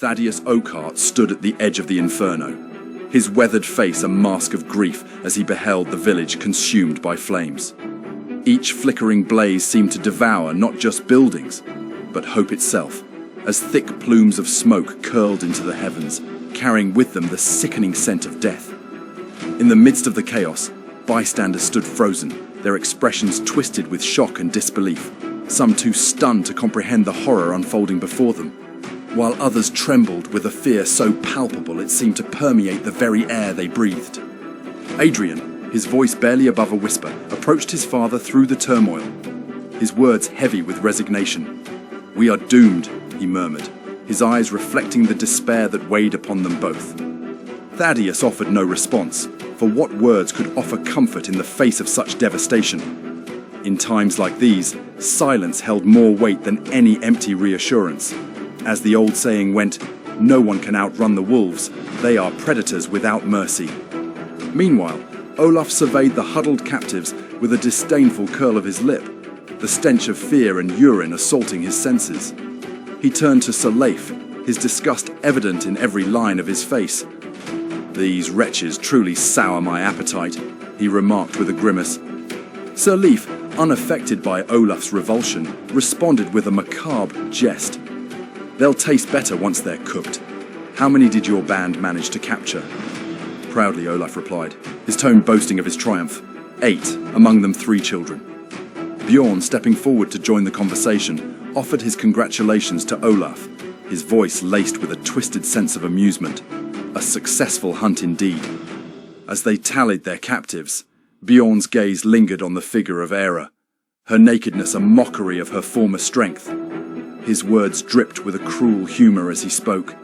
Thaddeus Oakhart stood at the edge of the inferno, his weathered face a mask of grief as he beheld the village consumed by flames. Each flickering blaze seemed to devour not just buildings, but hope itself, as thick plumes of smoke curled into the heavens, carrying with them the sickening scent of death. In the midst of the chaos, bystanders stood frozen, their expressions twisted with shock and disbelief, some too stunned to comprehend the horror unfolding before them, while others trembled with a fear so palpable it seemed to permeate the very air they breathed. Adrian, his voice barely above a whisper, approached his father through the turmoil, his words heavy with resignation. "We are doomed," he murmured, his eyes reflecting the despair that weighed upon them both. Thaddeus offered no response, for what words could offer comfort in the face of such devastation? In times like these, silence held more weight than any empty reassurance. As the old saying went, no one can outrun the wolves, they are predators without mercy. Meanwhile, Olaf surveyed the huddled captives with a disdainful curl of his lip, the stench of fear and urine assaulting his senses. He turned to Sir Leif, his disgust evident in every line of his face. "These wretches truly sour my appetite," he remarked with a grimace. Sir Leif, unaffected by Olaf's revulsion, responded with a macabre jest. "They'll taste better once they're cooked. How many did your band manage to capture?" Proudly, Olaf replied, his tone boasting of his triumph. 8, among them 3 children. Bjorn, stepping forward to join the conversation, offered his congratulations to Olaf, his voice laced with a twisted sense of amusement. A successful hunt indeed. As they tallied their captives, Bjorn's gaze lingered on the figure of Era, her nakedness a mockery of her former strength. His words dripped with a cruel humor as he spoke.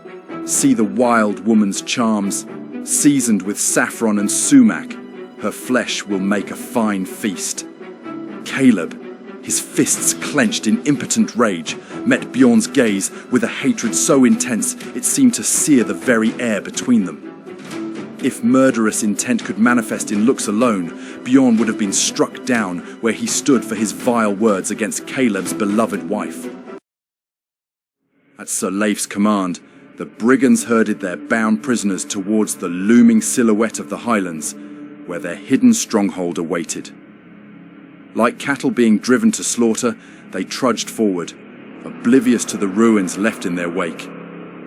"See the wild woman's charms, seasoned with saffron and sumac. Her flesh will make a fine feast." Caleb, his fists clenched in impotent rage, met Bjorn's gaze with a hatred so intense it seemed to sear the very air between them. If murderous intent could manifest in looks alone, Bjorn would have been struck down where he stood for his vile words against Caleb's beloved wife. At Sir Leif's command, the brigands herded their bound prisoners towards the looming silhouette of the highlands, where their hidden stronghold awaited. Like cattle being driven to slaughter, they trudged forward, oblivious to the ruins left in their wake,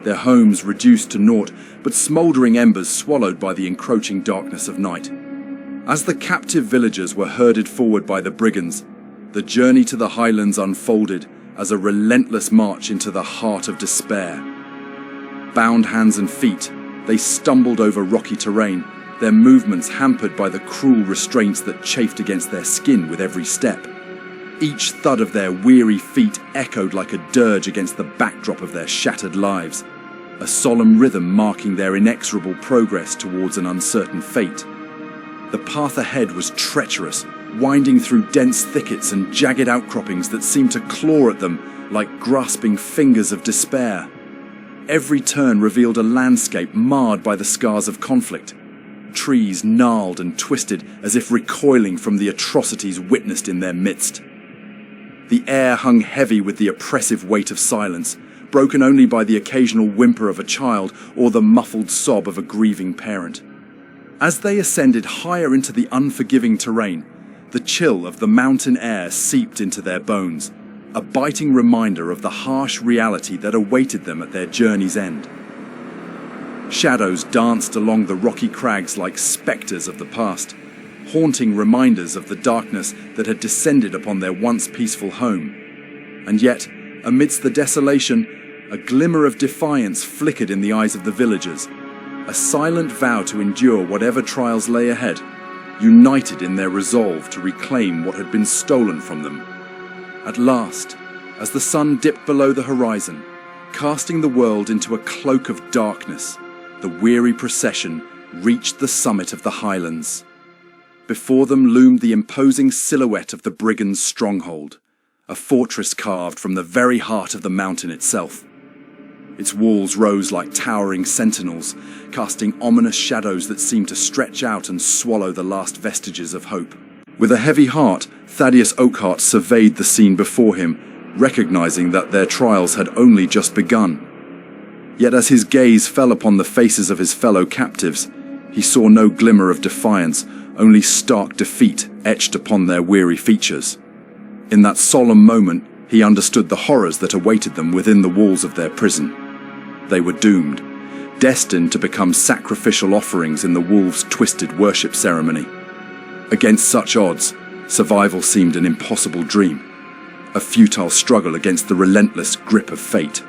their homes reduced to naught, but smouldering embers swallowed by the encroaching darkness of night. As the captive villagers were herded forward by the brigands, the journey to the highlands unfolded as a relentless march into the heart of despair. Bound hands and feet, they stumbled over rocky terrain, their movements hampered by the cruel restraints that chafed against their skin with every step. Each thud of their weary feet echoed like a dirge against the backdrop of their shattered lives, a solemn rhythm marking their inexorable progress towards an uncertain fate. The path ahead was treacherous, winding through dense thickets and jagged outcroppings that seemed to claw at them like grasping fingers of despair. Every turn revealed a landscape marred by the scars of conflict, trees gnarled and twisted as if recoiling from the atrocities witnessed in their midst. The air hung heavy with the oppressive weight of silence, broken only by the occasional whimper of a child or the muffled sob of a grieving parent. As they ascended higher into the unforgiving terrain, the chill of the mountain air seeped into their bones, a biting reminder of the harsh reality that awaited them at their journey's end. Shadows danced along the rocky crags like spectres of the past, haunting reminders of the darkness that had descended upon their once peaceful home. And yet, amidst the desolation, a glimmer of defiance flickered in the eyes of the villagers, a silent vow to endure whatever trials lay ahead, united in their resolve to reclaim what had been stolen from them. At last, as the sun dipped below the horizon, casting the world into a cloak of darkness, the weary procession reached the summit of the highlands. Before them loomed the imposing silhouette of the brigands' stronghold, a fortress carved from the very heart of the mountain itself. Its walls rose like towering sentinels, casting ominous shadows that seemed to stretch out and swallow the last vestiges of hope. With a heavy heart, Thaddeus Oakhart surveyed the scene before him, recognizing that their trials had only just begun. Yet as his gaze fell upon the faces of his fellow captives, he saw no glimmer of defiance, only stark defeat etched upon their weary features. In that solemn moment, he understood the horrors that awaited them within the walls of their prison. They were doomed, destined to become sacrificial offerings in the wolves' twisted worship ceremony. Against such odds, survival seemed an impossible dream, a futile struggle against the relentless grip of fate.